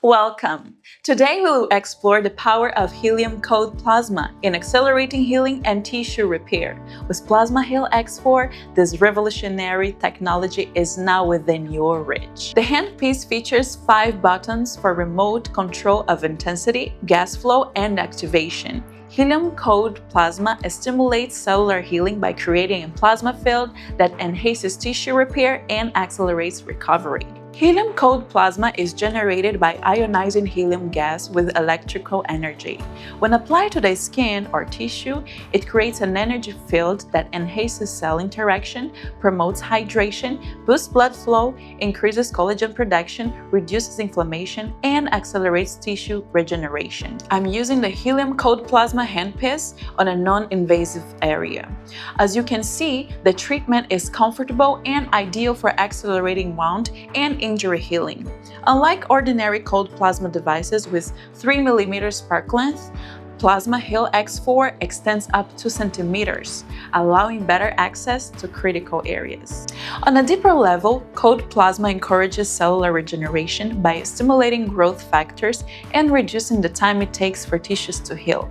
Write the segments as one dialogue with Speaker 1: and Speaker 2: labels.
Speaker 1: Welcome! Today we will explore the power of helium-cooled plasma in accelerating healing and tissue repair. With PlasmaHealX4, this revolutionary technology is now within your reach. The handpiece features 5 buttons for remote control of intensity, gas flow, and activation. Helium-cooled plasma stimulates cellular healing by creating a plasma field that enhances tissue repair and accelerates recovery. Helium-cooled plasma is generated by ionizing helium gas with electrical energy. When applied to the skin or tissue, it creates an energy field that enhances cell interaction, promotes hydration, boosts blood flow, increases collagen production, reduces inflammation, and accelerates tissue regeneration. I'm using the helium-cooled plasma handpiece on a non-invasive area. As you can see, the treatment is comfortable and ideal for accelerating wound and injury healing. Unlike ordinary cold plasma devices with 3 mm spark length, PlasmaHealX4 extends up 2 cm, allowing better access to critical areas. On a deeper level, cold plasma encourages cellular regeneration by stimulating growth factors and reducing the time it takes for tissues to heal.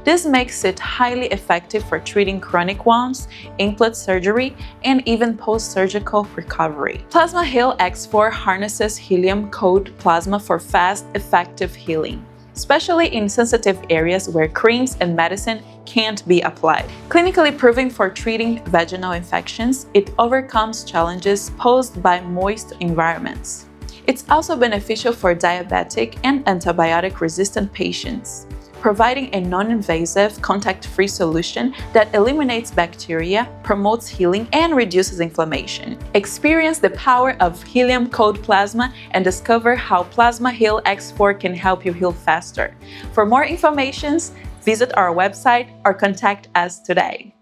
Speaker 1: This makes it highly effective for treating chronic wounds, implant surgery, and even post-surgical recovery. PlasmaHealX4 harnesses helium-cooled plasma for fast, effective healing, especially in sensitive areas where creams and medicine can't be applied. Clinically proven for treating vaginal infections, it overcomes challenges posed by moist environments. It's also beneficial for diabetic and antibiotic-resistant patients, providing a non-invasive, contact-free solution that eliminates bacteria, promotes healing, and reduces inflammation. Experience the power of helium-cooled plasma and discover how PlasmaHealX4 can help you heal faster. For more information, visit our website or contact us today.